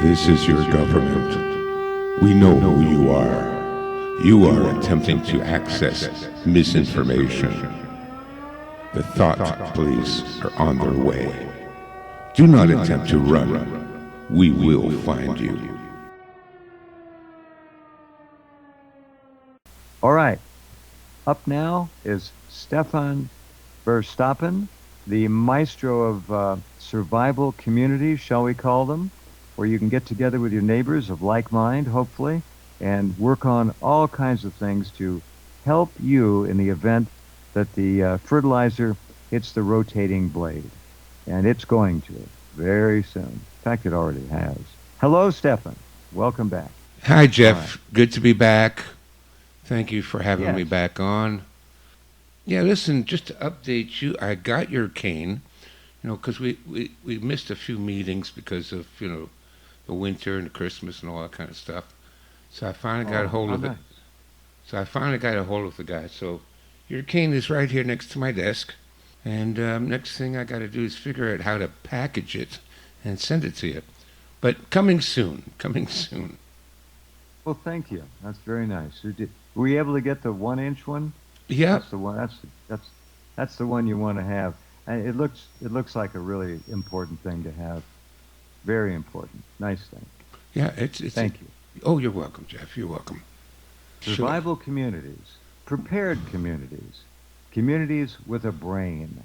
This is your government. We know who you are. You are attempting to access misinformation. The thought police are on their way. Do not attempt to run. We will find you. All right. Up now is Stefan Verstappen, the maestro of survival communities, shall we call them, where you can get together with your neighbors of like mind, hopefully, and work on all kinds of things to help you in the event that the fertilizer hits the rotating blade. And it's going to very soon. In fact, it already has. Hello, Stefan. Welcome back. Hi, Jeff. Good to be back. Thank you for having me back on. Yeah, listen, just to update you, I got your cane, because we missed a few meetings because of, the winter and the Christmas and all that kind of stuff. So I finally got a hold of it. So I finally got a hold of the guy. So your cane is right here next to my desk. And next thing I got to do is figure out how to package it and send it to you. But coming soon. Well, thank you. That's very nice. Were you able to get the 1-inch one? Yeah. That's the one. That's the one you want to have. And it looks like a really important thing to have. Very important. Nice thing. Yeah, Thank you. Oh, you're welcome, Jeff. You're welcome. Survival communities, prepared communities with a brain,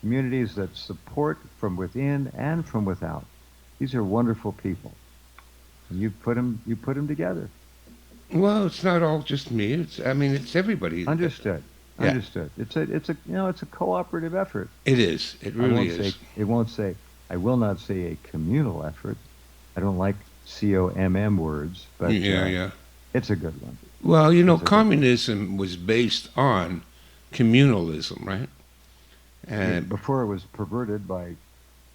communities that support from within and from without. These are wonderful people. And you put them together. Well, it's not all just me. It's everybody. Understood. Yeah. Understood. It's a cooperative effort. It is. It really is. I will not say a communal effort. I don't like COMM words, but it's a good one. Well, communism was based on communalism, right? And before it was perverted by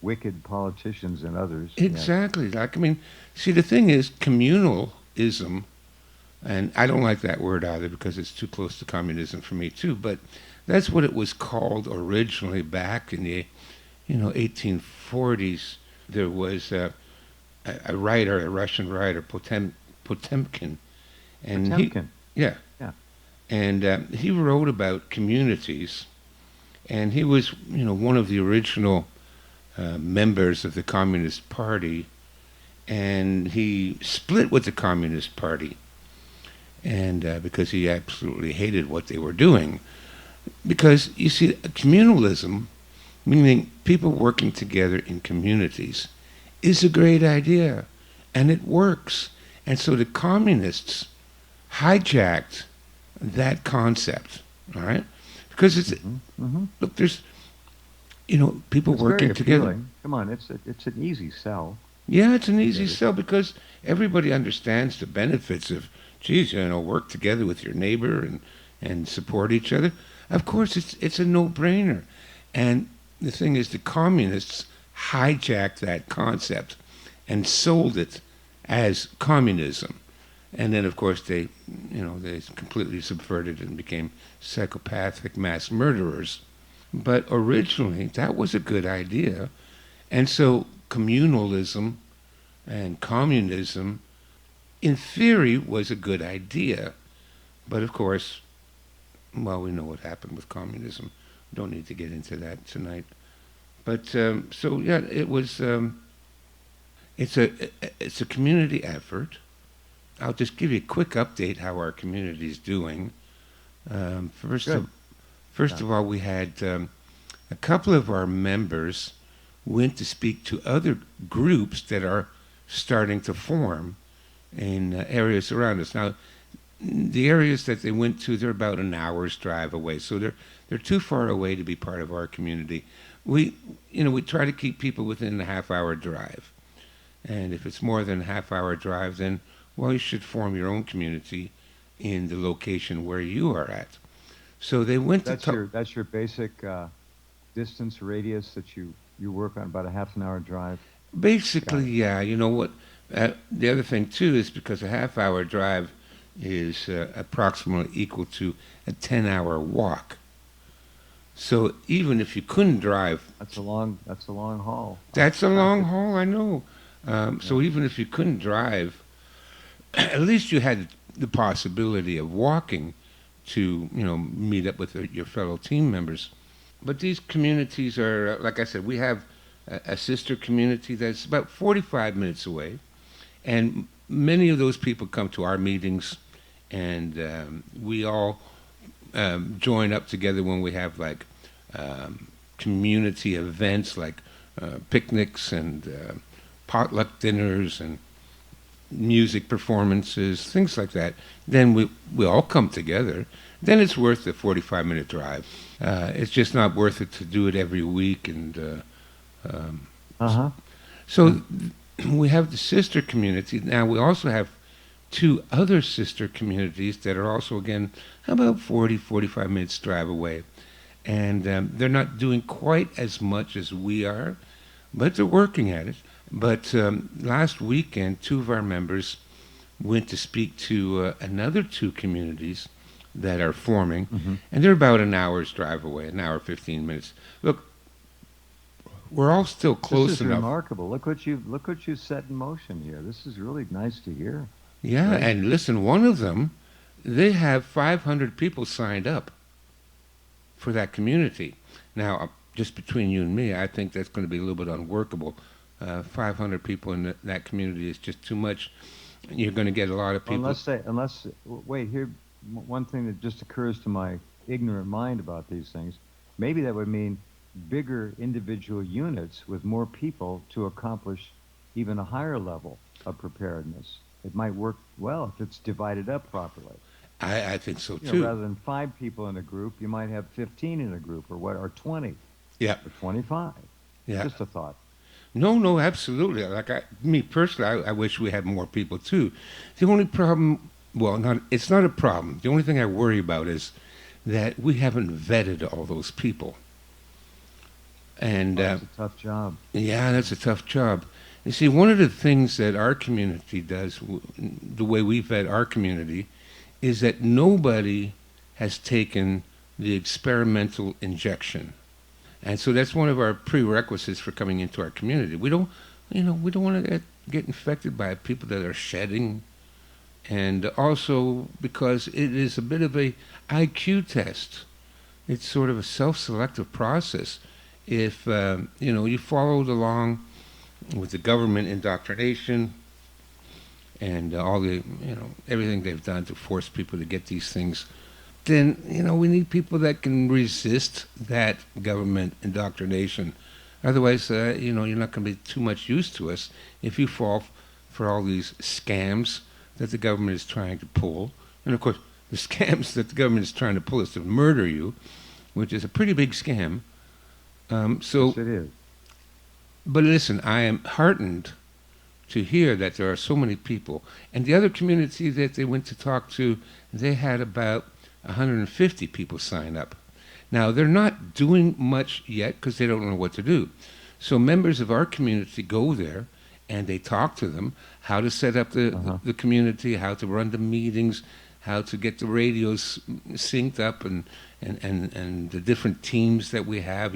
wicked politicians and others. Exactly. Yeah. See, the thing is, communalism, and I don't like that word either because it's too close to communism for me too, but that's what it was called originally back in the 1840s. There was a writer, a Russian writer, Potemkin. And And he wrote about communities, and he was, one of the original members of the Communist Party, and he split with the Communist Party, and because he absolutely hated what they were doing. Because, you see, communalism, meaning people working together in communities, is a great idea, and it works. And so the communists hijacked that concept, all right? Because look, there's, people it's working very together. Appealing. Come on, it's an easy sell. Yeah, it's an easy sell because everybody understands the benefits of, work together with your neighbor and support each other. Of course, it's a no-brainer. And the thing is, the communists hijacked that concept and sold it as communism. And then, of course, they completely subverted and became psychopathic mass murderers. But originally, that was a good idea. And so communalism and communism, in theory, was a good idea. But, of course, we know what happened with communism. Don't need to get into that tonight. But, it was, it's a community effort. I'll just give you a quick update how our community is doing. First of all, we had a couple of our members went to speak to other groups that are starting to form in areas around us. Now, the areas that they went to, they're about an hour's drive away, so they're too far away to be part of our community. We try to keep people within a half-hour drive, and if it's more than a half-hour drive, then you should form your own community in the location where you are at. So they went That's your basic distance radius that you work on, about a half an hour drive? Basically, yeah. You know what? The other thing, too, is because a half-hour drive is approximately equal to a 10-hour walk. So even if you couldn't drive... That's a long haul. That's a long haul, I know. Yeah. So even if you couldn't drive, at least you had the possibility of walking to, meet up with your fellow team members. But these communities are, like I said, we have a sister community that's about 45 minutes away, and many of those people come to our meetings, and we all join up together when we have like community events like picnics and potluck dinners and music performances, things like that. Then we all come together. Then it's worth the 45-minute drive. It's just not worth it to do it every week. And Uh-huh. so we have the sister community. Now we also have two other sister communities that are also, again, about 40, 45 minutes drive away. And they're not doing quite as much as we are, but they're working at it. But last weekend, two of our members went to speak to another two communities that are forming, Hmm. and they're about an hour's drive away, an hour 15 minutes. Look, we're all still This close is enough. remarkable. Look what you set in motion here. This is really nice to hear. Yeah, Great. and listen, one of them, they have 500 people signed up for that community. Now, just between you and me, I think that's going to be a little bit unworkable. 500 people in that community is just too much. You're going to get a lot of people. Wait, here, one thing that just occurs to my ignorant mind about these things, maybe that would mean bigger individual units with more people to accomplish even a higher level of preparedness. It might work well if it's divided up properly. I think so You know, too. rather than 5 people in a group, you might have 15 in a group, or 20, Yeah, or 25. yeah. Just a thought. No, no, absolutely. Me personally, I wish we had more people too. The only problem, well, it's not a problem. The only thing I worry about is that we haven't vetted all those people. And Oh, it's a tough job. yeah, that's a tough job. You see, one of the things that our community does, the way we vet our community, is that nobody has taken the experimental injection. And so that's one of our prerequisites for coming into our community. We don't want to get infected by people that are shedding, and also because it is a bit of a IQ test. It's sort of a self-selective process. If you followed along with the government indoctrination and all the everything they've done to force people to get these things, then we need people that can resist that government indoctrination. Otherwise, you're not going to be too much use to us if you fall for all these scams that the government is trying to pull. And of course, the scams that the government is trying to pull is to murder you, which is a pretty big scam. So, Yes, it is. but listen, I am heartened to hear that there are so many people. And the other community that they went to talk to, they had about 150 people sign up. Now, they're not doing much yet because they don't know what to do. So members of our community go there and they talk to them how to set up Uh-huh. the community, how to run the meetings, how to get the radios synced up, and the different teams that we have,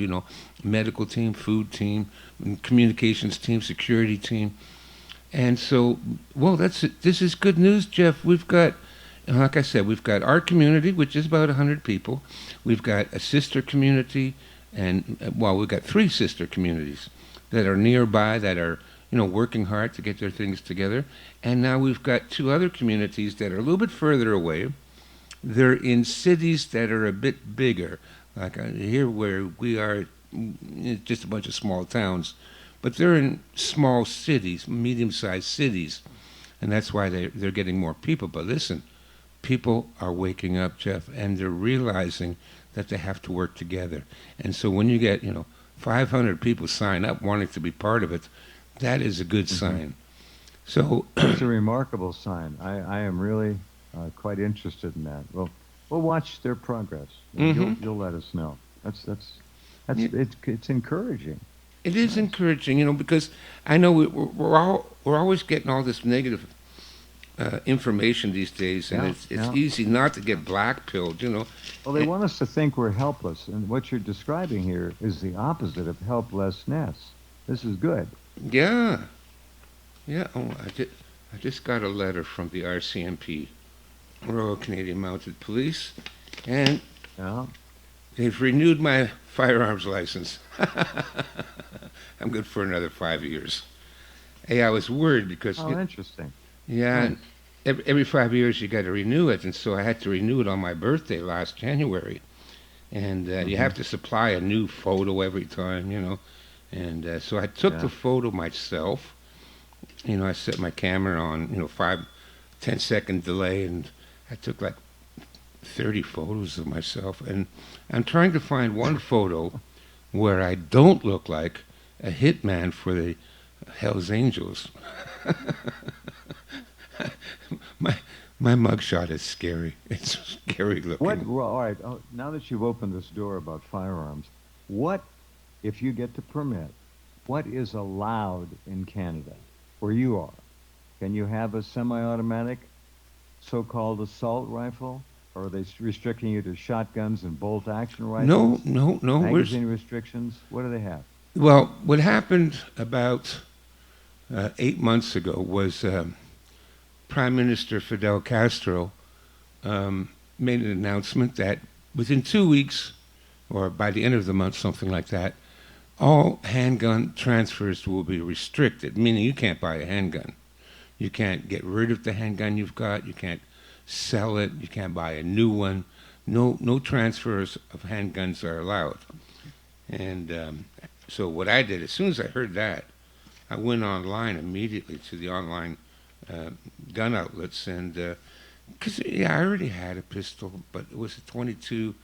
medical team, food team, communications team, security team. And so, well, this is good news, Jeff. We've got, like I said, we've got our community, which is about 100 people. We've got a sister community, and, well, we've got three sister communities that are nearby, that are, working hard to get their things together. And now we've got two other communities that are a little bit further away. They're in cities that are a bit bigger. Like here where we are, it's just a bunch of small towns. But they're in small cities, medium-sized cities, and that's why they're getting more people. But listen, people are waking up, Jeff, and they're realizing that they have to work together. And so when you get, 500 people sign up wanting to be part of it, that is a good Hmm. sign. So, It's a remarkable sign. I am really quite interested in that. Well, we'll watch their progress. hmm You'll let us know. It's encouraging. it It's is nice. encouraging, because I know we're always getting all this negative information these days, and Yeah, it's yeah. easy not to get black pilled. Well, they want us to think we're helpless, and what you're describing here is the opposite of helplessness. This is good. Yeah, Yeah. Oh, I just got a letter from the RCMP, Royal Canadian Mounted Police, and Yeah. they've renewed my firearms license. I'm good for another 5 years. Hey, I was worried because, Oh, interesting. yeah, Nice. every 5 years you got to renew it, and so I had to renew it on my birthday last January. And you Mm-hmm. have to supply a new photo every time, And so I took the Yeah. photo myself. I set my camera on, 5, 10 second delay, and I took like 30 photos of myself. And I'm trying to find one photo where I don't look like a hitman for the Hells Angels. my my mugshot is scary. It's scary looking. Well, all right. Oh, now that you've opened this door about firearms, what, if you get the permit, what is allowed in Canada where you are? Can you have a semi-automatic so-called assault rifle? Or are they restricting you to shotguns and bolt-action No, rifles? no, no. Magazine restrictions? What do they have? Well, what happened about 8 months ago was Prime Minister Fidel Castro made an announcement that within 2 weeks, or by the end of the month, something like that, all handgun transfers will be restricted, meaning you can't buy a handgun. You can't get rid of the handgun you've got. You can't sell it. You can't buy a new one. No transfers of handguns are allowed. And so what I did, as soon as I heard that, I went online immediately to the online uh, gun outlets, and because yeah, I already had a pistol, but it was a 22,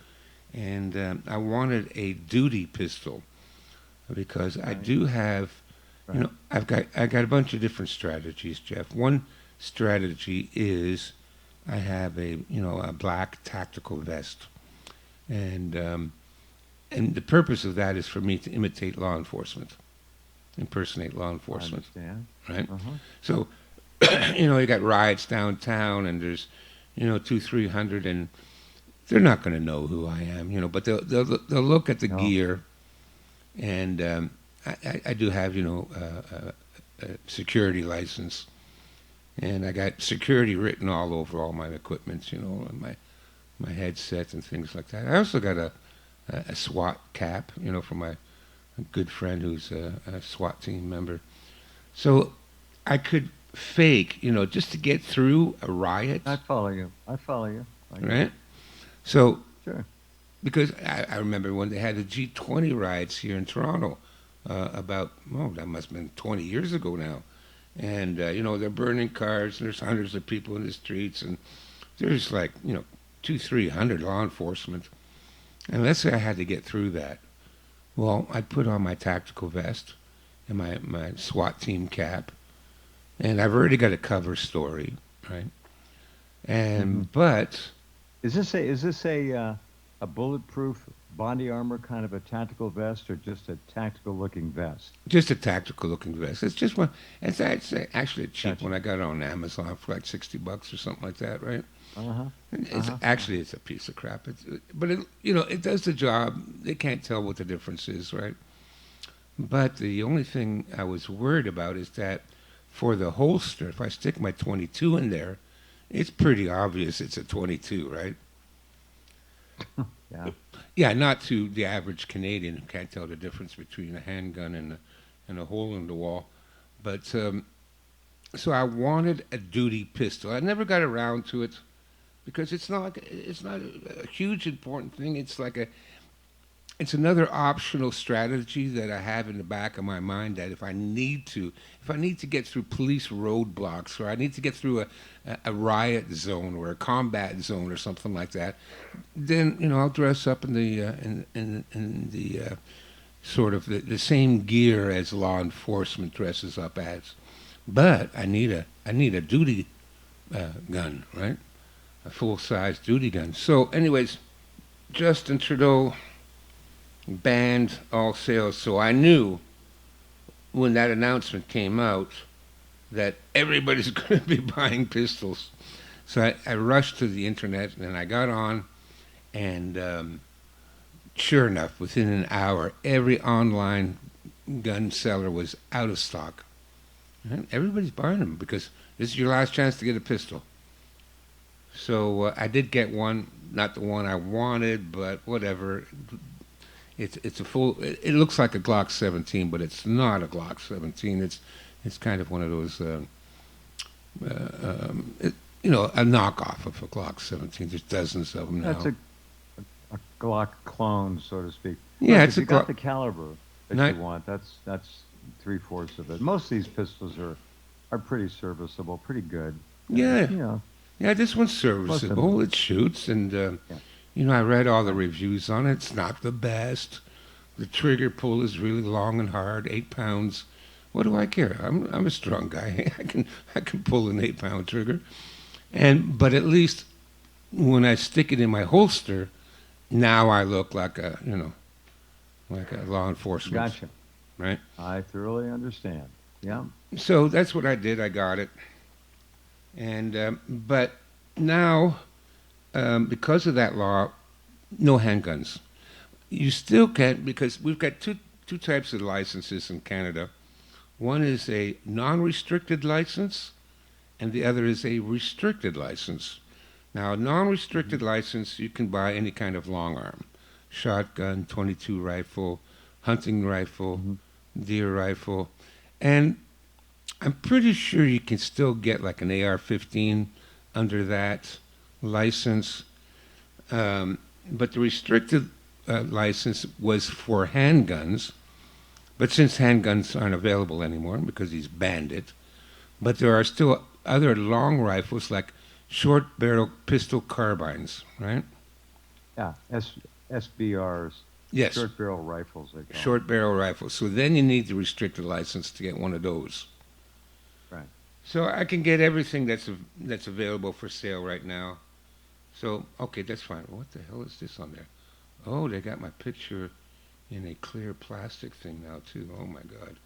and I wanted a duty pistol because I Right, do have, right. I got a bunch of different strategies, Jeff. One strategy is I have a black tactical vest, and and the purpose of that is for me to imitate law enforcement, impersonate law I enforcement, understand. right? Uh-huh. So, you got riots downtown, and there's, two, 300, and they're not going to know who I am, but they'll look at the No. gear, and I do have, a security license, and I got security written all over all my equipment, and my headset and things like that. I also got a SWAT cap, from my good friend who's a SWAT team member. So I could fake, just to get through a riot, I follow you. I follow you. I get right? it. So Sure. because I remember when they had the G20 riots here in Toronto, about, oh, that must have been 20 years ago now. And, they're burning cars, and there's hundreds of people in the streets, and there's like, two, 300 law enforcement. And let's say I had to get through that. Well, I'd put on my tactical vest and my SWAT team cap, and I've already got a cover story, right? Hmm. But Is this a bulletproof body armor kind of a tactical vest or just a tactical looking vest? just a tactical looking vest. It's just one. It's actually a cheap one. Gotcha. I got it on Amazon for like $60 or something like that, right? Uh-huh. It's Uh-huh. actually it's a piece of crap. But it does the job. They can't tell what the difference is, right? But the only thing I was worried about is that for the holster, if I stick my 22 in there, it's pretty obvious it's a 22, right? Yeah. Yeah, not to the average Canadian who can't tell the difference between a handgun and a hole in the wall. But so I wanted a duty pistol. I never got around to it because it's not a huge important thing. It's another optional strategy that I have in the back of my mind that if I need to get through police roadblocks, or I need to get through a riot zone or a combat zone or something like that, then I'll dress up in the sort of the same gear as law enforcement dresses up as. But I need a duty gun, right? A full size duty gun. So, anyways, Justin Trudeau banned all sales. So I knew when that announcement came out that everybody's going to be buying pistols. So I rushed to the internet and I got on, and sure enough, within an hour, every online gun seller was out of stock. Right? Everybody's buying them because this is your last chance to get a pistol. So I did get one, not the one I wanted, but whatever. It's a full. It looks like a Glock 17, but it's not a Glock 17. It's kind of one of those. It, a knockoff of a Glock 17. There's dozens of them That's now. a Glock clone, so to speak. Yeah, Look, it's if a you got Glock. the caliber that you Not. want, that's three-fourths of it. Most of these pistols are pretty serviceable, pretty good. Yeah, You know, yeah. This one's most of them. serviceable. It shoots, and Yeah. I read all the Right. reviews on it. It's not the best. The trigger pull is really long and hard. 8 pounds. What do I care? I'm a strong guy. I can pull an 8 pound trigger. But at least when I stick it in my holster, now I look like a law enforcement, Gotcha. right? I thoroughly understand. Yeah. So that's what I did. I got it, and but now because of that law, no handguns. You still can't because we've got two types of licenses in Canada. One is a non-restricted license, and the other is a restricted license. Now, a Hmm. non-restricted license, you can buy any kind of long arm, shotgun, 22 rifle, hunting rifle, Hmm. deer rifle, and I'm pretty sure you can still get like an AR-15 under that license. But the restricted license was for handguns. But since handguns aren't available anymore because he's banned it, but there are still other long rifles like short barrel pistol carbines, right? Yeah. SBRs, Yes, short barrel rifles, they call short barrel rifles. So then you need the restricted license to get one of those. them. Right. So I can get everything that's available for sale right now. So okay, that's fine. What the hell is this on there? Oh, they got my picture in a clear plastic thing now too. Oh my god.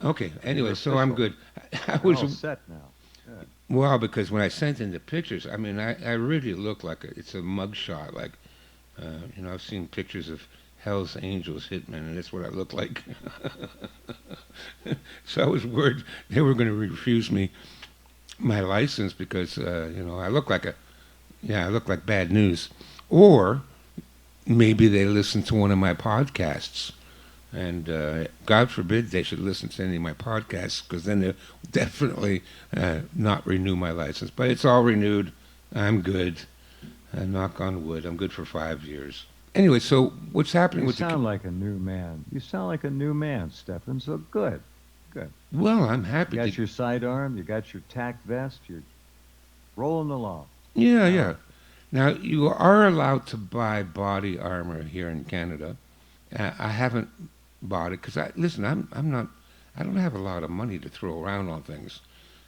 Okay. You're Anyway, so I'm official. good. I You're was all set now. Good. well because when I sent in the pictures, I mean, I really look like it's a mugshot. Like I've seen pictures of Hell's Angels hitmen, and that's what I look like. So I was worried they were going to refuse me my license because I look like I look like bad news, or maybe they listen to one of my podcasts. And God forbid they should listen to any of my podcasts because then they'll definitely not renew my license. But it's all renewed. I'm good. Knock on wood. I'm good for 5 years. Anyway, so what's happening You with the? sound like a new man. You sound like a new man, Stefan. So good. Good. Well, I'm You happy to. got your sidearm. You got your tack vest. You're rolling along. Yeah, I yeah. like it. Now you are allowed to buy body armor here in Canada. I haven't bought it because I listen. I'm not. I don't have a lot of money to throw around on things.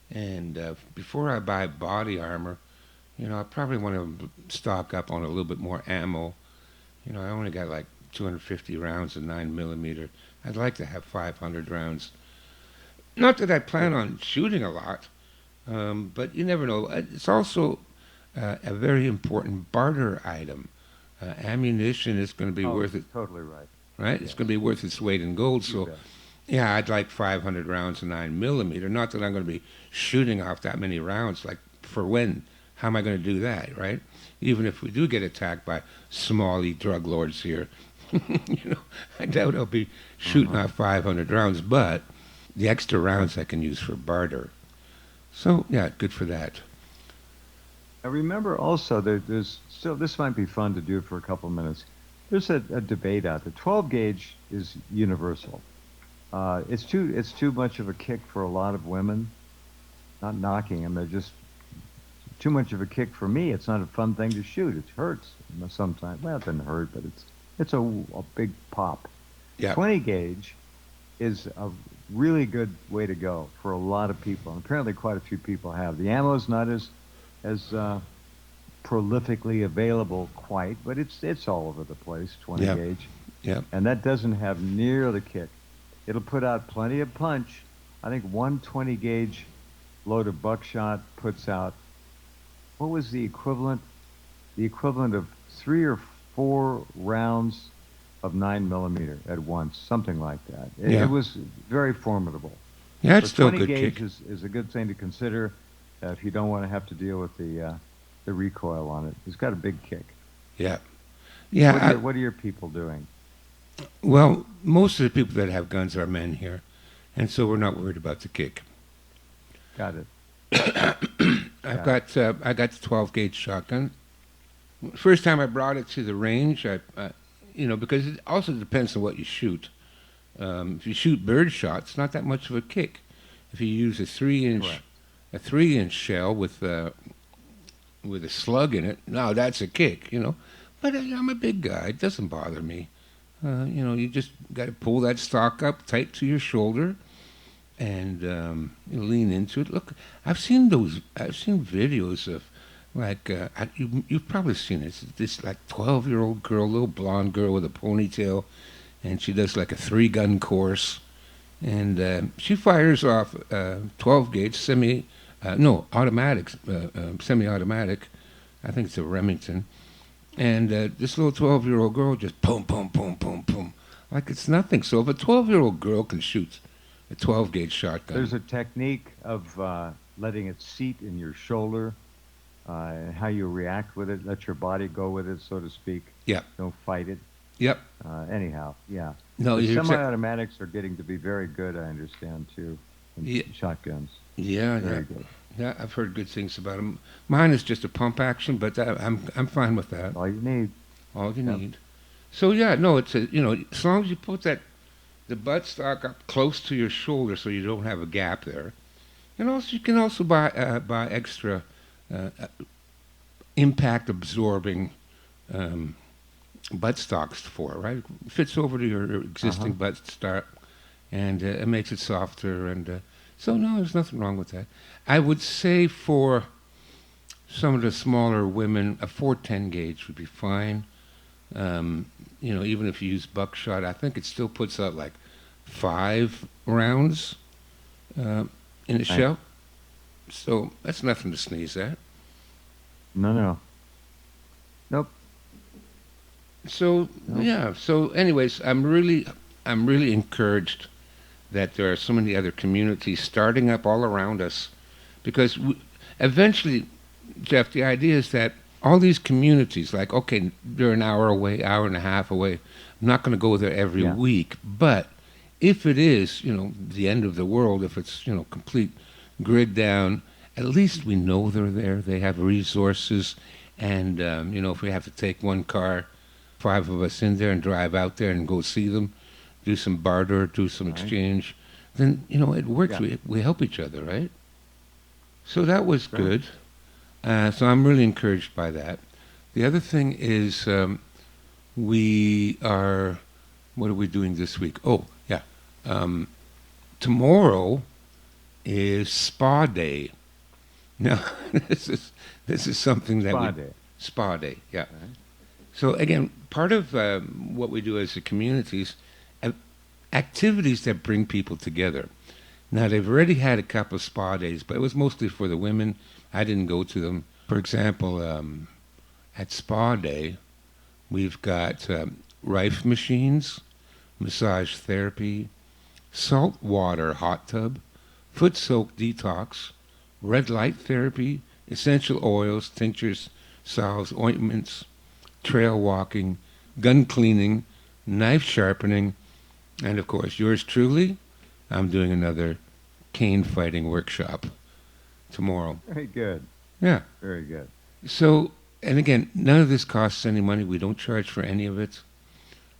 And before I buy body armor, I probably want to stock up on a little bit more ammo. I only got like 250 rounds of 9 millimeter. I'd like to have 500 rounds. Not that I plan Good. on shooting a lot, but you never know. It's also a very important barter item. Ammunition is going to be Oh, worth it, totally right. right? It's going to Yes. be worth its weight in gold. You So, bet. yeah, I'd like 500 rounds of 9 millimeter. Not that I'm going to be shooting off that many rounds. Like, for when? How am I going to do that, right? Even if we do get attacked by smally drug lords here, I doubt I'll be shooting Uh-huh. off 500 rounds, but the extra rounds I can use for barter. So, yeah, good for that. I remember also there's still this might be fun to do for a couple of minutes. There's a debate out there. 12 gauge is universal. It's too much of a kick for a lot of women. Not knocking them, they're just too much of a kick for me. It's not a fun thing to shoot. It hurts sometimes. Well, it doesn't hurt, but it's a big pop. Yeah, 20 gauge is a really good way to go for a lot of people. And apparently, quite a few people have. The ammo's not as prolifically available quite, but it's all over the place. 20 yeah, gauge, yeah. and that doesn't have near the kick. It'll put out plenty of punch. I think one 20 gauge load of buckshot puts out what was the equivalent? The equivalent of 3 or 4 rounds of 9 millimeter at once, something like that. It Yeah. was very formidable. Yeah, it's But still a 20 good gauge kick. is a good thing to consider if you don't want to have to deal with the recoil on it. It's got a big kick. Yeah. What are Yeah. what are your people doing? Well, most of the people that have guns are men here, and so we're not worried about the kick. Got it. Got it. I got the 12 gauge shotgun. First time I brought it to the range, because it also depends on what you shoot. If you shoot bird shots, not that much of a kick. If you use Correct. a 3-inch shell with a slug in it, now that's a kick, But I'm a big guy; it doesn't bother me. You just got to pull that stock up tight to your shoulder and lean into it. Look, I've seen videos of like you've probably seen it. It's this like 12-year-old girl, little blonde girl with a ponytail, and she does like a 3-gun course, and she fires off 12 gauge automatic, semi-automatic. I think it's a Remington, and this little 12-year-old girl just boom, boom, boom, boom, boom, like it's nothing. So if a 12-year-old girl can shoot a 12 gauge shotgun, There's a technique of letting it seat in your shoulder, how you react with it, let your body go with it, so to speak. yeah, Don't fight it. yep. Anyhow, yeah. No, The you're semi-automatics are getting to be very good, I understand, too, yeah, in shotguns. yeah, yeah. Very good. Yeah, I've heard good things about them. Mine is just a pump action, but I'm fine with that. All you need. All you Yep. need. So yeah, no, it's as long as you put the buttstock up close to your shoulder so you don't have a gap there, and also you can also buy extra uh, uh, impact absorbing um, buttstocks for it, right? It fits over to your Uh-huh. existing buttstock, and it makes it softer, and so no, there's nothing wrong with that. I would say for some of the smaller women, a 410 gauge would be fine. Even if you use buckshot, I think it still puts out like 5 rounds uh, in the Right. shell. So that's nothing to sneeze at. No, no. Nope. So Nope. yeah. So anyways, I'm really encouraged that there are so many other communities starting up all around us, because eventually, Jeff, the idea is that all these communities, like, okay, they're an hour away, hour and a half away. I'm not going to go there every Yeah. week, but if it is, the end of the world, if it's, complete grid down, at least we know they're there. They have resources, and if we have to take one car, 5 of us in there and drive out there and go see them, do some barter, do some Right. exchange, then it works. Yeah. We help each other, right? So that was Sure. good. So I'm really encouraged by that. The other thing is we are. What are we doing this week? Oh, yeah. Um, Tomorrow is Spa Day. Now, this is something that Spa we day. Spa Day. Yeah. Right. So again, part of what we do as a community is uh, activities that bring people together. Now they've already had a couple of spa days, but it was mostly for the women. I didn't go to them. For example, at Spa Day, we've got rife machines, massage therapy, salt water hot tub, foot soak detox, red light therapy, essential oils, tinctures, salves, ointments, trail walking, gun cleaning, knife sharpening, and of course, yours truly, I'm doing another cane fighting workshop tomorrow. Very good. Yeah. Very good. So, and again, none of this costs any money. We don't charge for any of it.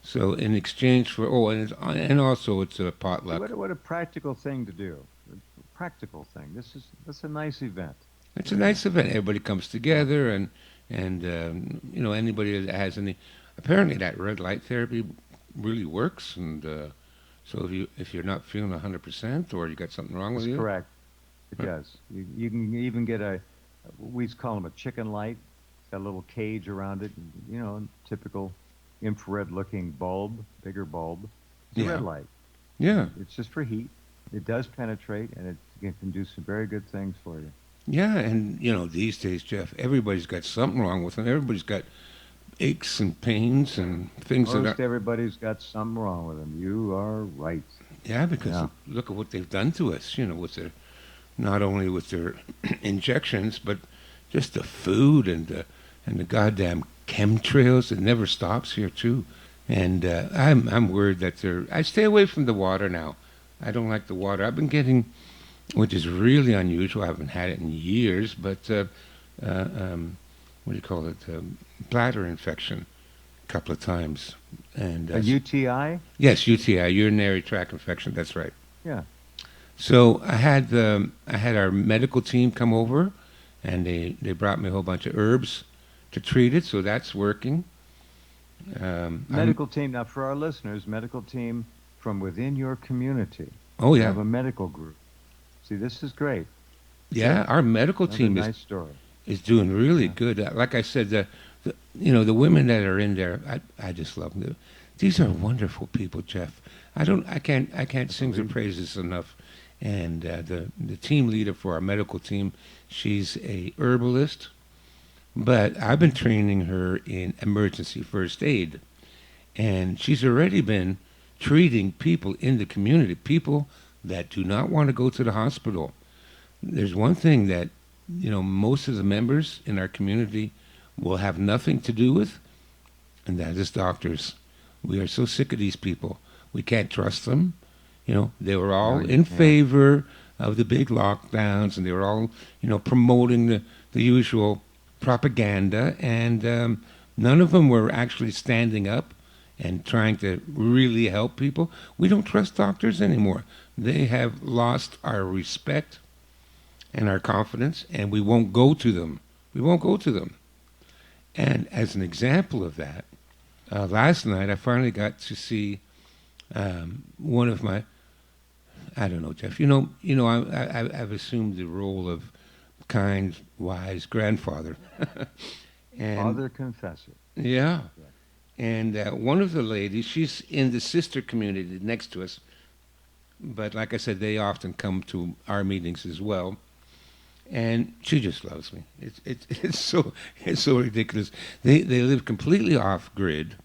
So, in exchange for, and also it's a See, potluck. what a practical thing to do. A practical thing. That's a nice event. It's a Very nice nice. event. Everybody comes Yeah. together, and anybody that has any. Apparently, that red light therapy really works, and so if you're not feeling 100% or you got something wrong with That's you, correct. It does. You can even get we call them a chicken light. It's got a little cage around it. Typical infrared-looking bulb, bigger bulb. It's a yeah, red light. yeah, It's just for heat. It does penetrate, and it can do some very good things for you. yeah, and these days, Jeff, everybody's got something wrong with them. Everybody's got aches and pains and things that Most are. everybody's got something wrong with them. You are right. Yeah, because Yeah. look at what they've done to us. With their not only with their injections, but just the food and the goddamn chemtrails. It never stops here too. And I'm worried that they're. I stay away from the water now. I don't like the water. I've been getting, which is really unusual. I haven't had it in years, but uh, um, what do you call it? Bladder infection a couple of times. And A UTI? yes, UTI, urinary tract infection. That's right. Yeah. So I had our medical team come over, and they brought me a whole bunch of herbs to treat it. So that's working. I'm Medical team. Now, for our listeners, medical team from within your community. Oh You yeah, have a medical group. See, this is great. yeah. Good. Our medical Another team is nice story. is doing really Yeah. good. Like I said, the women that are in there, I just love them. These are wonderful people, Jeff. I can't I sing their believe. praises enough. And the team leader for our medical team, she's a herbalist, but I've been training her in emergency first aid, and she's already been treating people in the community, people that do not want to go to the hospital. There's one thing that most of the members in our community will have nothing to do with, and that is doctors. We are so sick of these people. We can't trust them. They were No, all you in can't. favor of the big lockdowns, and they were all promoting the usual propaganda, and none of them were actually standing up and trying to really help people. We don't trust doctors anymore. They have lost our respect and our confidence, and we won't go to them. We won't go to them. And as an example of that, last night I finally got to see one of my. I don't know, Jeff. I've assumed the role of kind, wise grandfather, and Father confessor. yeah, Yeah. and one of the ladies, she's in the sister community next to us, but like I said, they often come to our meetings as well. And she just loves me. It's so ridiculous. They live completely off grid.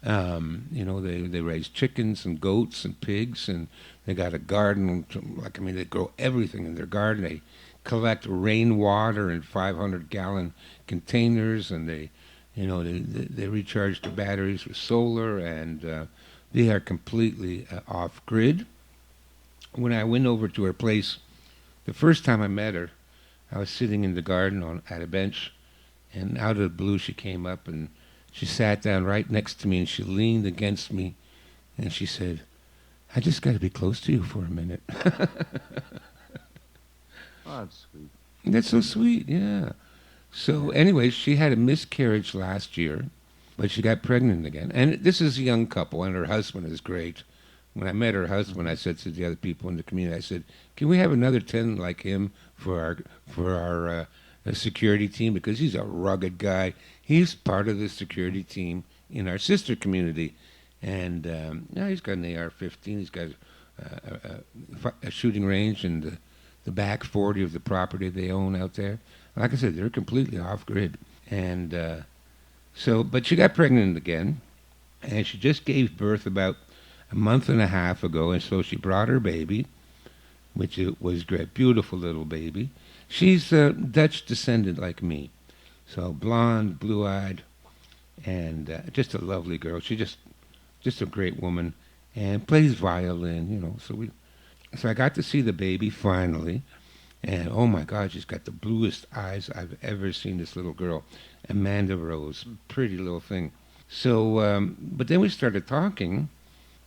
They raise chickens and goats and pigs, and they got a garden. They grow everything in their garden. They collect rainwater in 500-gallon containers, and they recharge the batteries with solar, and they are completely off grid. When I went over to her place the first time I met her, I was sitting in the garden at a bench, and out of the blue she came up and she sat down right next to me and she leaned against me and she said, "I just got to be close to you for a minute." Oh, that's sweet. That's so sweet, yeah. So, Yeah. anyway, she had a miscarriage last year, but she got pregnant again. And this is a young couple, and her husband is great. When I met her husband, I Hmm. said to the other people in the community, I said, "Can we have another 10 like him for our security team? Because he's a rugged guy. He's part of the security team in our sister community, and yeah, he's got an AR-15. He's got a shooting range in the back 40 of the property they own out there. Like I said, they're completely off grid, and but she got pregnant again, and she just gave birth about a month and a half ago, and so she brought her baby, which it was great, beautiful little baby. She's Dutch descendant like me, so blonde, blue-eyed, and just a lovely girl. She just a great woman, and plays violin. So I got to see the baby finally, and oh my God, she's got the bluest eyes I've ever seen. This little girl, Amanda Rose, pretty little thing. So, but then we started talking.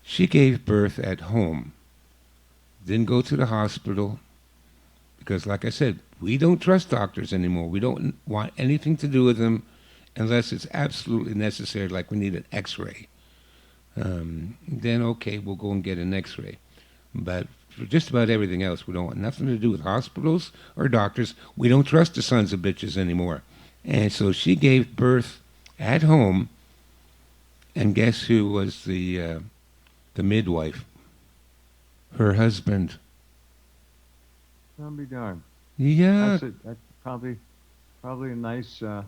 She gave birth at home. Didn't go to the hospital because, like I said, we don't trust doctors anymore. We don't want anything to do with them unless it's absolutely necessary, like we need an X-ray. Then okay, we'll go and get an X-ray. But for just about everything else, we don't want nothing to do with hospitals or doctors. We don't trust the sons of bitches anymore. And so she gave birth at home, and guess who was the midwife? Her husband. I'll be darned. Yeah, That's probably a nice, a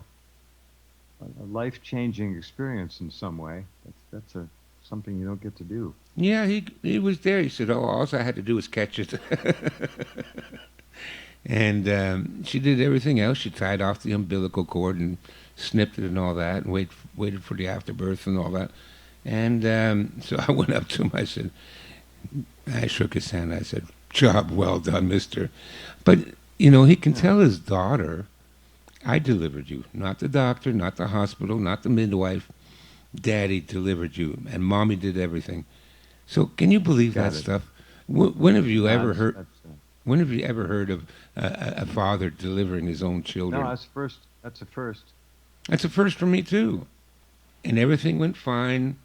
life-changing experience in some way. That's something you don't get to do. Yeah, he was there. He said, "Oh, all I had to do was catch it." And she did everything else. She tied off the umbilical cord and snipped it and all that, and waited for the afterbirth and all that. And so I went up to him. I shook his hand. I said, "Job well done, Mister." But he can Yeah. tell his daughter, "I delivered you, not the doctor, not the hospital, not the midwife. Daddy delivered you, and Mommy did everything." So can you believe that Got it. stuff? When have you ever heard? That's When have you ever heard of a father delivering his own no, children? that's first. That's a first. That's a first for me too. And everything went fine.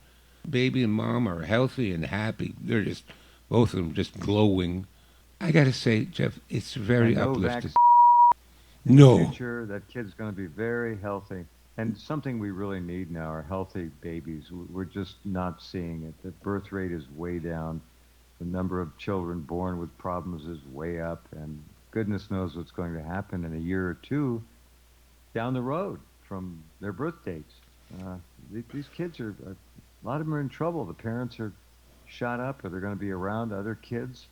Baby and mom are healthy and happy. They're just both of them just glowing. I got to say, Jeff, it's very And no uplifting. vaccine in the No, future. That kid's going to be very healthy. And something we really need now are healthy babies. We're just not seeing it. The birth rate is way down. The number of children born with problems is way up. And goodness knows what's going to happen in a year or two down the road from their birth dates. Uh, these kids a lot of them are in trouble. The parents are shot up, or they're going to be around other kids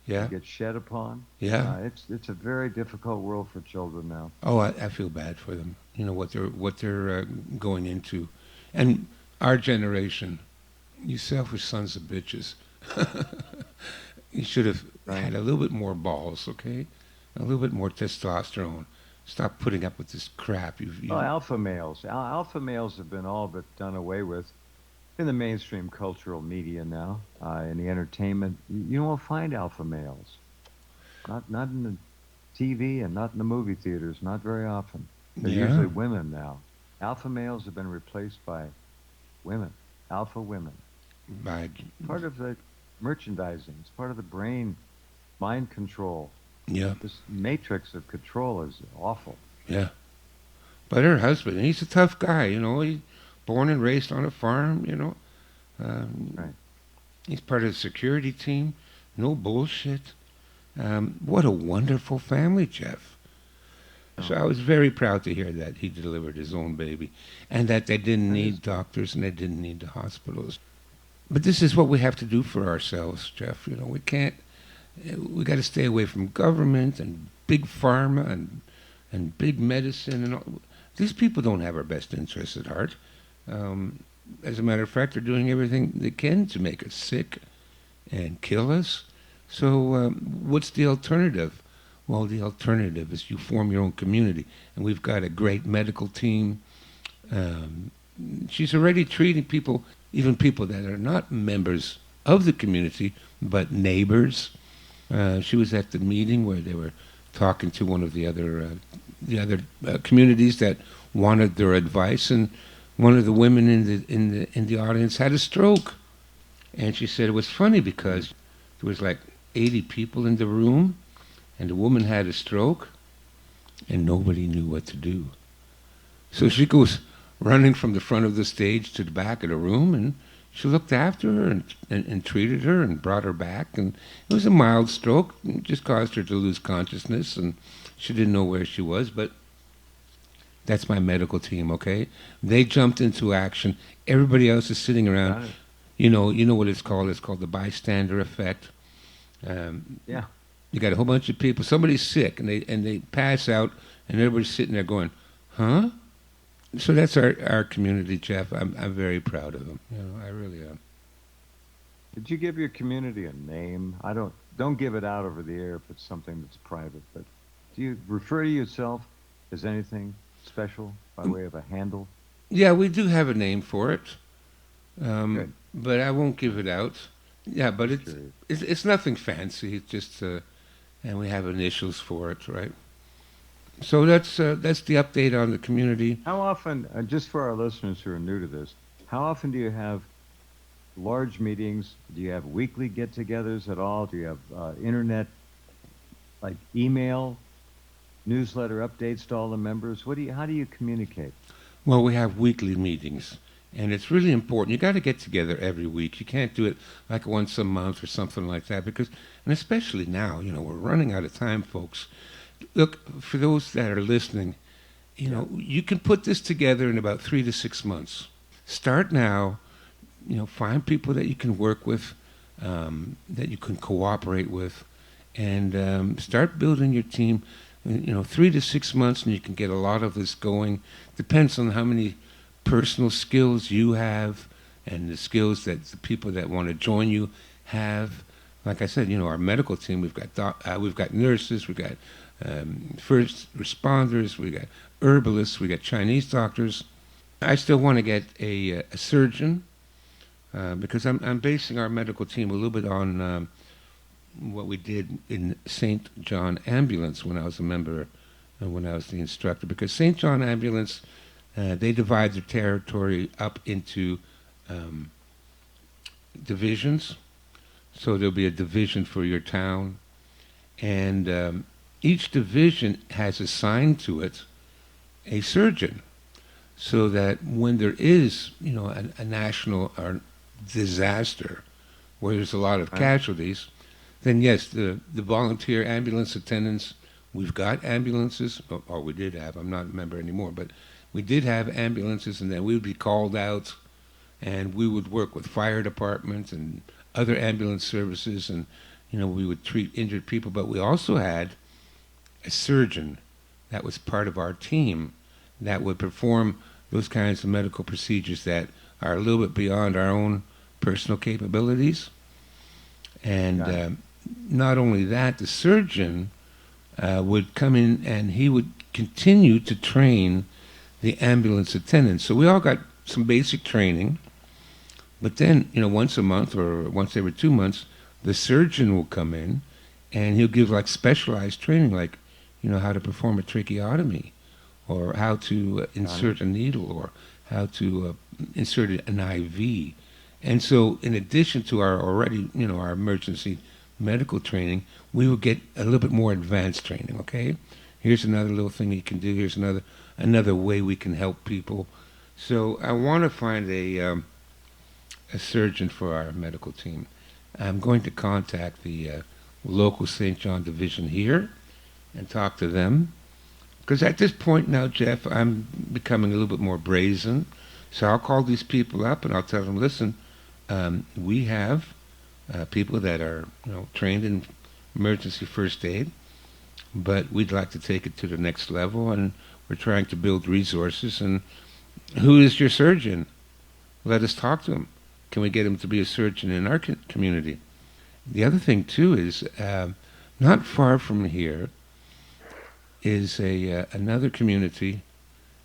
yeah, and get shed upon. yeah. It's a very difficult world for children now. Oh, I feel bad for them. You know what they're going into, and our generation, you selfish sons of bitches. You should have Right? had a little bit more balls, okay? A little bit more testosterone. Stop putting up with this crap. Well, alpha males. Alpha males have been all but done away with in the mainstream cultural media now. In the entertainment, you won't find alpha males. Not in the TV and not in the movie theaters. Not very often. They're Yeah, usually women now. Alpha males have been replaced by women. Alpha women. by Part of the merchandising. It's part of the brain mind control. yeah, This matrix of control is awful. yeah. But her husband, he's a tough guy. He's born and raised on a farm. Um, Right. he's part of the security team. No bullshit. What a wonderful family, Jeff. So No, I was very proud to hear that he delivered his own baby, and that they didn't that is need doctors and they didn't need the hospitals. But this is what we have to do for ourselves, Jeff. We can't. We got to stay away from government and big pharma and big medicine and all. These people don't have our best interests at heart. Um, as a matter of fact, they're doing everything they can to make us sick and kill us. So, what's the alternative? Well, the alternative is you form your own community, and we've got a great medical team. Um, she's already treating people, even people that are not members of the community, but neighbors. She was at the meeting where they were talking to one of the other communities that wanted their advice, and one of the women in the audience had a stroke, and she said it was funny because there was like 80 people in the room, and the woman had a stroke, and nobody knew what to do. So she goes running from the front of the stage to the back of the room, and she looked after her and treated her and brought her back. And it was a mild stroke. It just caused her to lose consciousness, and she didn't know where she was. But that's my medical team, okay? They jumped into action. Everybody else is sitting around. got it. You know what it's called? It's called the bystander effect. Um, Yeah. you got a whole bunch of people. Somebody's sick, and they pass out, and everybody's sitting there going, "Huh?" So that's our community, Jeff. I'm very proud of them. I really am. Did you give your community a name? I don't give it out over the air if it's something that's private, but do you refer to yourself as anything special by way of a handle? Yeah, we do have a name for it, Good. but I won't give it out. Yeah, but Just it's curious. it's, it's nothing fancy. It's just and we have initials for it, right? So that's the update on the community. How often, just for our listeners who are new to this, how often do you have large meetings? Do you have weekly get-togethers at all? Do you have internet, like email, newsletter updates to all the members? How do you communicate? Well, we have weekly meetings, and it's really important. You got to get together every week. You can't do it like once a month or something like that because, and especially now, we're running out of time, folks. Look, for those that are listening, you can put this together in about 3 to 6 months. Start now. Find people that you can work with. that you can cooperate with, and start building your team. 3 to 6 months, and you can get a lot of this going. Depends on how many personal skills you have, and the skills that the people that want to join you have. Like I said, our medical team. We've got nurses, we've got first responders, we got herbalists, we got Chinese doctors. I still want to get a surgeon because I'm basing our medical team a little bit on what we did in St. John Ambulance when I was a member, when I was the instructor. Because St. John Ambulance, they divide their territory up into divisions. So there'll be a division for your town, and each division has assigned to it a surgeon, so that when there is, a national or disaster where there's a lot of casualties, then yes, the volunteer ambulance attendants, we've got ambulances, or we did have, I'm not a member anymore, but we did have ambulances, and then we would be called out, and we would work with fire departments and other ambulance services, and we would treat injured people. But we also had a surgeon that was part of our team that would perform those kinds of medical procedures that are a little bit beyond our own personal capabilities. And not only that, the surgeon would come in and he would continue to train the ambulance attendants. So we all got some basic training, but then, once a month or once every 2 months, the surgeon will come in and he'll give like specialized training, like, how to perform a tracheotomy, or how to insert a needle, or how to insert an IV. And so in addition to our already, our emergency medical training, we will get a little bit more advanced training, okay? Here's another little thing you can do. Here's another way we can help people. So I want to find a surgeon for our medical team. I'm going to contact the local St. John division here and talk to them. Because at this point now, Jeff, I'm becoming a little bit more brazen. So I'll call these people up and I'll tell them, listen, we have people that are trained in emergency first aid, but we'd like to take it to the next level, and we're trying to build resources. And who is your surgeon? Let us talk to him. Can we get him to be a surgeon in our community? The other thing too is not far from here is another community,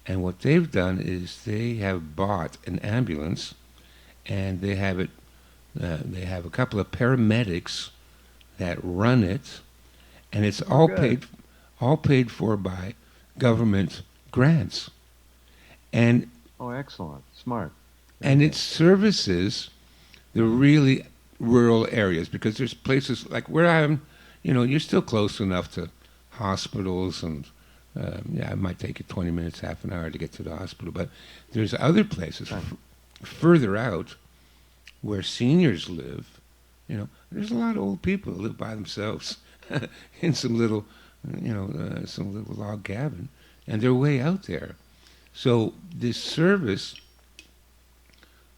and what they've done is they have bought an ambulance, and they have it. They have a couple of paramedics that run it, and it's all paid for by government grants. And excellent, smart. And it services the really rural areas, because there's places like where I'm, you're still close enough to hospitals, and it might take you 20 minutes, half an hour to get to the hospital. But there's other places further out where seniors live. There's a lot of old people who live by themselves in some little log cabin, and they're way out there. So this service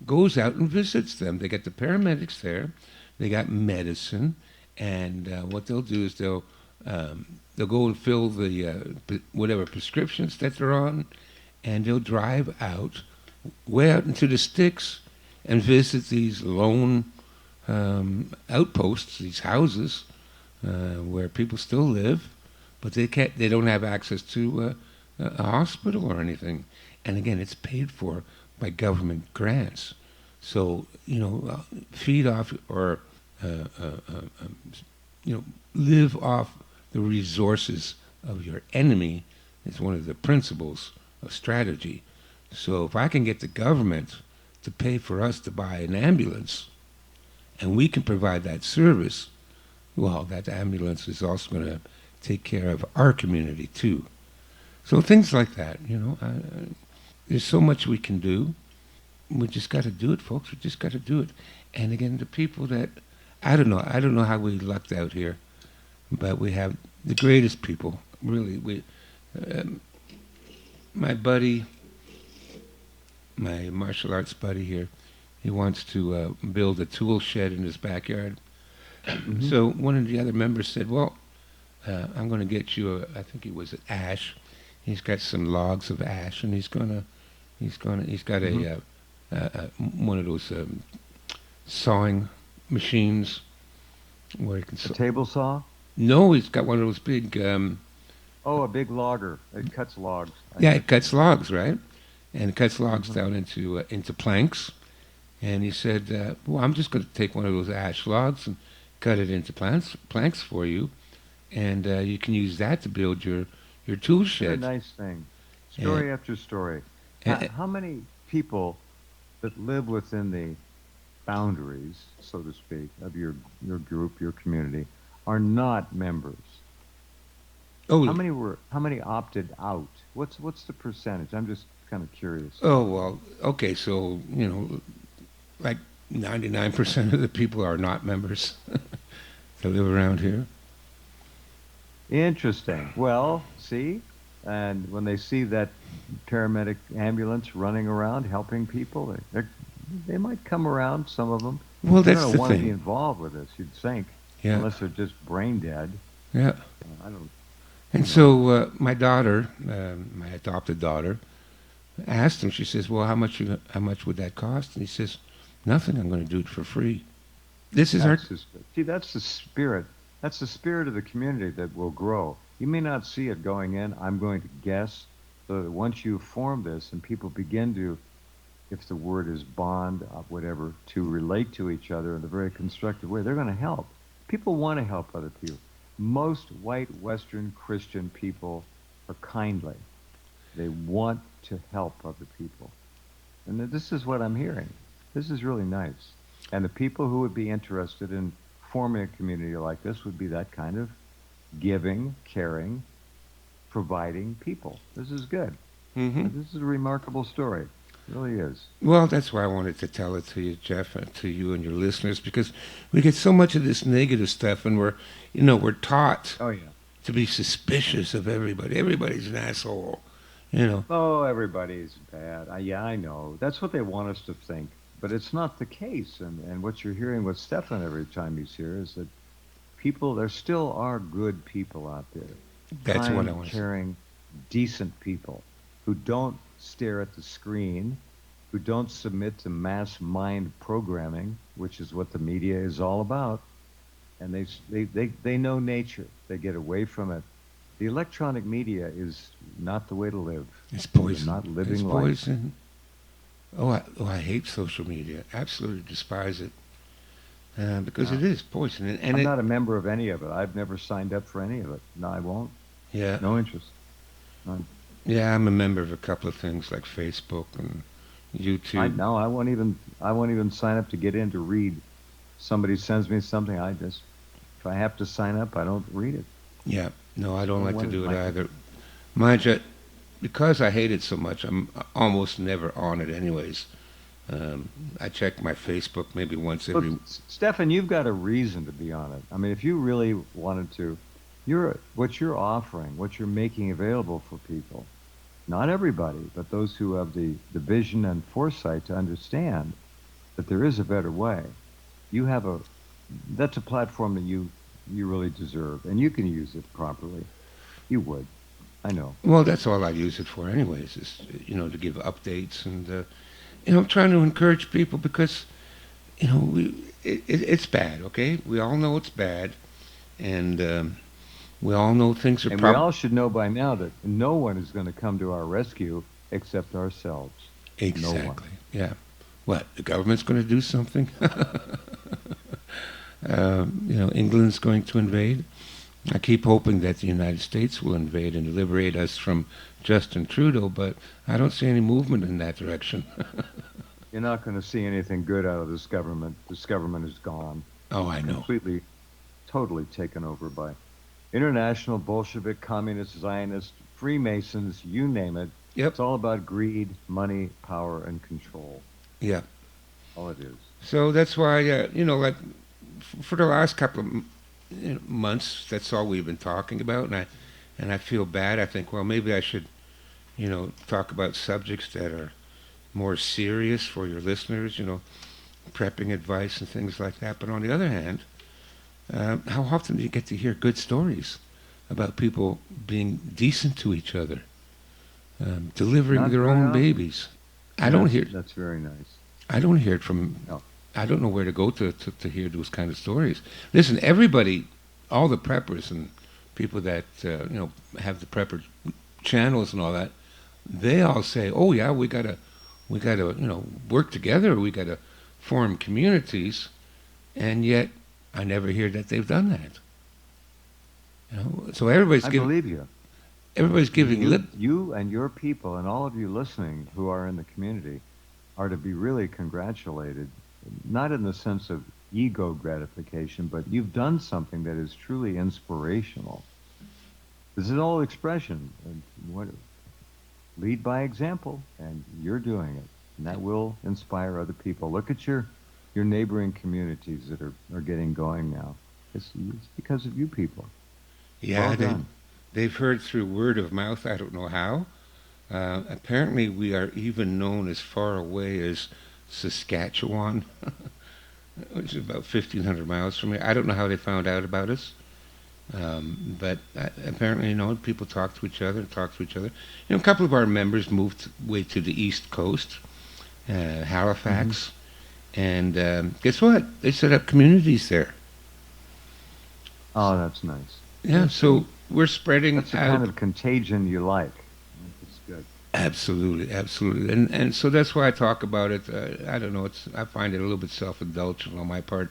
goes out and visits them. They get the paramedics there. They got medicine, and what they'll do is they'll go and fill the whatever prescriptions that they're on, and they'll drive out, way out into the sticks, and visit these lone outposts, these houses where people still live, but they don't have access to a hospital or anything. And again, it's paid for by government grants. So, feed off or, live off the resources of your enemy is one of the principles of strategy. So if I can get the government to pay for us to buy an ambulance, and we can provide that service, well, that ambulance is also going to take care of our community too. So things like that, there's so much we can do. We just got to do it, folks. We just got to do it. And again, the people that, I don't know how we lucked out here, but we have the greatest people, really. My buddy, my martial arts buddy here, He wants to build a tool shed in his backyard. Hmm. So one of the other members said, "Well, I'm going to get you I think it was ash. He's got some logs of ash, and he's got Hmm. one of those sawing machines where he can. A table saw? No, he's got one of those big. Oh, a big logger. It cuts logs. I Yeah, got it cuts logs, right? And it cuts you. logs down into planks. And he said, "Well, I'm just going to take one of those ash logs and cut it into planks for you, and you can use that to build your tool What a shed." nice thing. And, Story after story. and, How many people that live within the boundaries, so to speak, of your group, your community, are not members? oh, How many opted out? What's the percentage? I'm just kind of curious. oh well, okay, so like 99% of the people are not members that live around here. Interesting. Well, see, and when they see that paramedic ambulance running around helping people, they might come around. Some of them, Well, they're that's going the to want to be thing. involved with this. You'd think, Yeah, unless they're just brain dead. yeah. I don't, And you know. so my daughter, my adopted daughter, asked him. She says, "Well, how much would that cost?" And he says, "Nothing. I'm going to do it for free." This is our. That's just see. That's the spirit. That's the spirit of the community that will grow. You may not see it going in. I'm going to guess. So that once you form this and people begin to, if the word is bond, whatever, to relate to each other in a very constructive way, they're going to help. People want to help other people. Most white Western Christian people are kindly. They want to help other people. And this is what I'm hearing. This is really nice. And the people who would be interested in forming a community like this would be that kind of giving, caring, providing people. This is good. Hmm. This is a remarkable story. It really is. Well, that's why I wanted to tell it to you, Jeff, and to you and your listeners, because we get so much of this negative stuff, and we're taught Oh, yeah. to be suspicious of everybody. Everybody's an asshole, you know. Oh, everybody's bad. Yeah, I know. That's what they want us to think. But it's not the case. And what you're hearing with Stefan every time he's here is that people, there still are good people out there. That's what I Kind, want to say. caring, decent people who don't stare at the screen, who don't submit to mass mind programming, which is what the media is all about. And they know nature. They get away from it. The electronic media is not the way to live. It's You're poison. not It's living life. poison. I hate social media. Absolutely despise it because Yeah. it is poison, and I'm it. not a member of any of it. I've never signed up for any of it. No, I won't. Yeah, No interest. None. yeah. I'm a member of a couple of things like Facebook and I YouTube. no, I won't even sign up to get in to read. Somebody sends me something, I just if I have to sign up, I don't read it. Yeah, no, I don't Well, like to what is do it my either. Mind you, because I hate it so much, I'm almost never on it anyways. I check my Facebook maybe once Look, every. Stefan, you've got a reason to be on it. I mean, if you really wanted to, what you're offering, what you're making available for people, not everybody, but those who have the vision and foresight to understand that there is a better way. You have that's a platform that you really deserve, and you can use it properly. You would. I know. Well, that's all I use it for, anyways. Is to give updates and I'm trying to encourage people because it's bad. Okay, we all know it's bad, and we all know things are And we all should know by now that no one is going to come to our rescue except ourselves. No one. exactly. Yeah. What, the government's going to do something? England's going to invade. I keep hoping that the United States will invade and liberate us from Justin Trudeau, but I don't see any movement in that direction. You're not going to see anything good out of this government. This government is gone, Oh, I know. completely, totally taken over by international Bolshevik, communist, Zionist, Freemasons, you name it. Yep. It's all about greed, money, power, and control. Yeah. All it is. So that's why, like for the last couple of months, that's all we've been talking about, and I feel bad. I think, well, maybe I should, talk about subjects that are more serious for your listeners, prepping advice and things like that. But on the other hand, how often do you get to hear good stories about people being decent to each other, delivering Not their very own often. babies? I don't hear. That's very nice. I don't hear it from. No. I don't know where to go to hear those kind of stories. Listen, everybody, all the preppers and people that have the prepper channels and all that, they all say, "Oh yeah, we gotta work together. We gotta form communities," and yet I never hear that they've done that. So I believe you. everybody's giving lip. You and your people and all of you listening who are in the community are to be really congratulated, not in the sense of ego gratification, but you've done something that is truly inspirational. This is all expression. And lead by example, and you're doing it. And that will inspire other people. Look at your neighboring communities that are getting going now. It's because of you people. Yeah, Well done. they've heard through word of mouth. I don't know how. Apparently, we are even known as far away as Saskatchewan, which is about 1,500 miles from here. I don't know how they found out about us, but apparently, people talk to each other, a couple of our members moved way to the East Coast, Halifax, and guess what? They set up communities there. Oh, that's nice. Yeah, so we're spreading That's the out. kind of contagion you like. It's good. Absolutely, absolutely, and so that's why I talk about it. I don't know. I find it a little bit self-indulgent on my part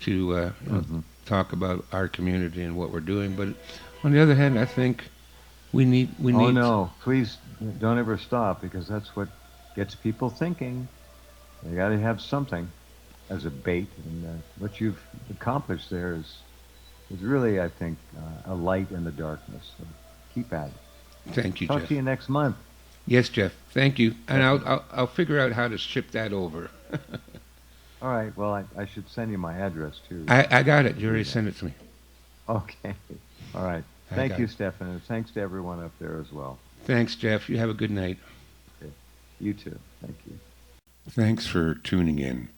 to talk about our community and what we're doing. But on the other hand, I think we need. Oh no, please don't ever stop, because that's what gets people thinking. You got to have something as a bait, and what you've accomplished there is really, I think, a light in the darkness. So keep at it. Thank you, Talk Jeff. to you next month. Yes, Jeff. Thank you, and Definitely. I'll figure out how to ship that over. All right. Well, I should send you my address too. I got it. I'll You do already that. sent it to me. Okay. All right. I Thank got you, it. Stefan, and thanks to everyone up there as well. Thanks, Jeff. You have a good night. Okay. You too. Thank you. Thanks for tuning in.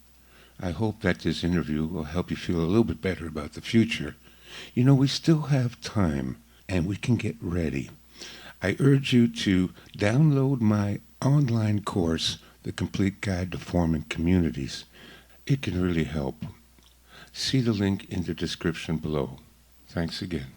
I hope that this interview will help you feel a little bit better about the future. We still have time and we can get ready. I urge you to download my online course, The Complete Guide to Forming Communities. It can really help. See the link in the description below. Thanks again.